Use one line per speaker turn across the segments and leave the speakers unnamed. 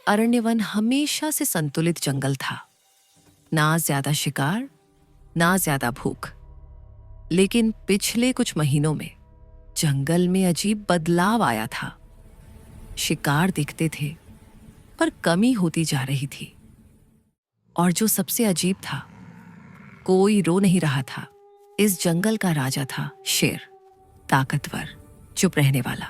अरण्यवन हमेशा से संतुलित जंगल था। ना ज्यादा शिकार, ना ज्यादा भूख। लेकिन पिछले कुछ महीनों में जंगल में अजीब बदलाव आया था। शिकार दिखते थे, पर कमी होती जा रही थी। और जो सबसे अजीब था, कोई रो नहीं रहा था। इस जंगल का राजा था शेर, ताकतवर, चुप रहने वाला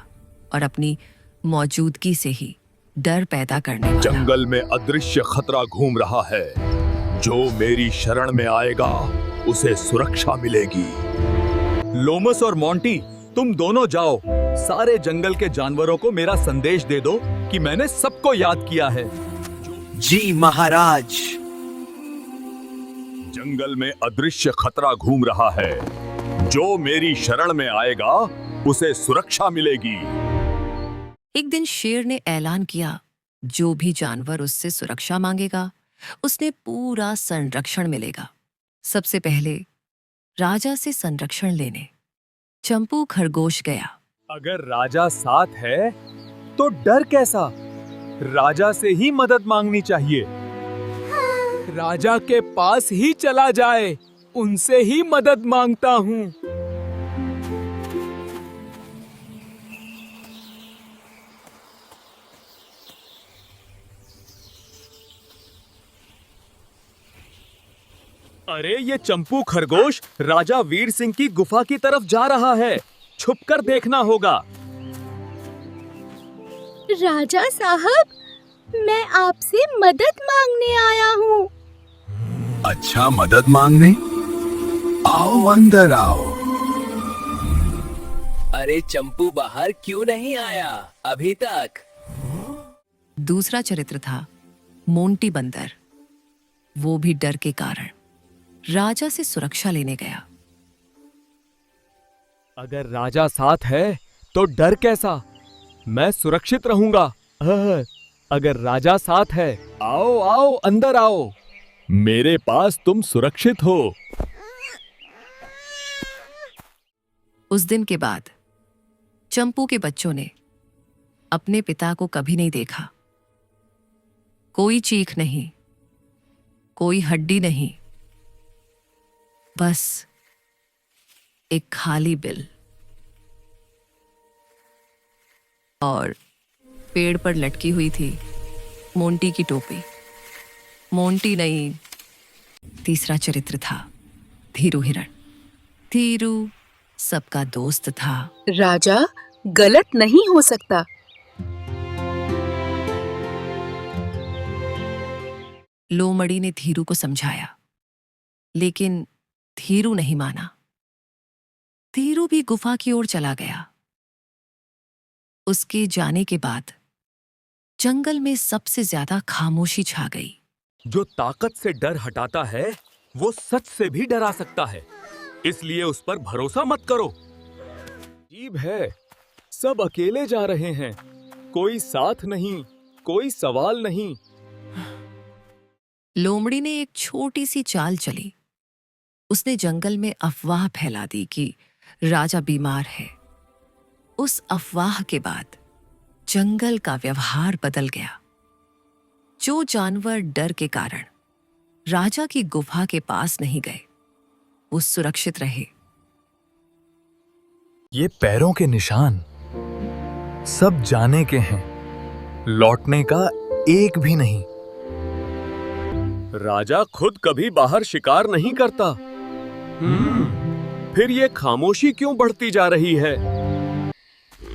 और अपनी मौजूदगी से ही डर पैदा करने वाला।
जंगल में अदृश्य खतरा घूम रहा है। जो मेरी शरण में आएगा उसे सुरक्षा मिलेगी।
लोमस और मोंटी, तुम दोनों जाओ। सारे जंगल के जानवरों को मेरा संदेश दे दो कि मैंने सबको याद किया है।
जी महाराज।
जंगल में अदृश्य खतरा घूम रहा है। जो मेरी शरण में आएगा उसे सुरक्षा मिलेगी।
एक दिन शेर ने ऐलान किया, जो भी जानवर उससे सुरक्षा मांगेगा उसने पूरा संरक्षण मिलेगा। सबसे पहले राजा से संरक्षण लेने चंपू खरगोश गया।
अगर राजा साथ है तो डर कैसा? राजा से ही मदद मांगनी चाहिए। राजा के पास ही चला जाए, उनसे ही मदद मांगता हूँ। अरे ये चंपू खरगोश राजा वीर सिंह की गुफा की तरफ जा रहा है। छुपकर देखना होगा।
राजा साहब, मैं आपसे मदद मांगने आया हूँ।
अच्छा, मदद मांगने? आओ अंदर आओ।
अरे चंपू बाहर क्यों नहीं आया अभी तक?
दूसरा चरित्र था मोंटी बंदर। वो भी डर के कारण राजा से सुरक्षा लेने गया।
अगर राजा साथ है तो डर कैसा? मैं सुरक्षित रहूंगा। अगर राजा साथ है, आओ आओ अंदर आओ। मेरे पास तुम सुरक्षित हो।
उस दिन के बाद चंपू के बच्चों ने अपने पिता को कभी नहीं देखा। कोई चीख नहीं, कोई हड्डी नहीं, बस एक खाली बिल और पेड़ पर लटकी हुई थी मोंटी की टोपी। मोंटी नहीं, तीसरा चरित्र था धीरू हिरण। धीरू सबका दोस्त था।
राजा गलत नहीं हो सकता।
लोमड़ी ने धीरू को समझाया, लेकिन धीरू नहीं माना। धीरू भी गुफा की ओर चला गया। उसके जाने के बाद जंगल में सबसे ज्यादा खामोशी छा गई।
जो ताकत से डर हटाता है वो सच से भी डरा सकता है, इसलिए उस पर भरोसा मत करो। अजीब है, सब अकेले जा रहे हैं। कोई साथ नहीं, कोई सवाल नहीं।
लोमड़ी ने एक छोटी सी चाल चली। उसने जंगल में अफवाह फैला दी कि राजा बीमार है। उस अफवाह के बाद जंगल का व्यवहार बदल गया। जो जानवर डर के कारण राजा की गुफा के पास नहीं गए, वो सुरक्षित रहे।
ये पैरों के निशान सब जाने के हैं, लौटने का एक भी नहीं। राजा खुद कभी बाहर शिकार नहीं करता। फिर ये खामोशी क्यों बढ़ती जा रही है?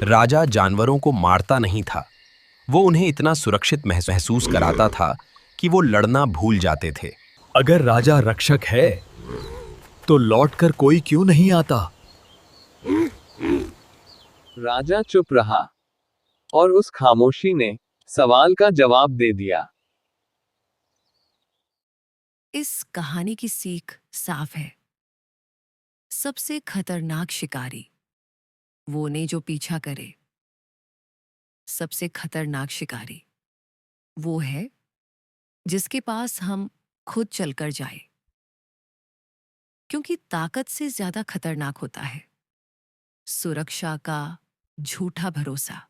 राजा जानवरों को मारता नहीं था, वो उन्हें इतना सुरक्षित महसूस कराता था कि वो लड़ना भूल जाते थे।
अगर राजा रक्षक है तो लौटकर कोई क्यों नहीं आता?
राजा चुप रहा और उस खामोशी ने सवाल का जवाब दे दिया।
इस कहानी की सीख साफ है। सबसे खतरनाक शिकारी वो नहीं जो पीछा करे। सबसे खतरनाक शिकारी वो है जिसके पास हम खुद चलकर जाए, क्योंकि ताकत से ज्यादा खतरनाक होता है सुरक्षा का झूठा भरोसा।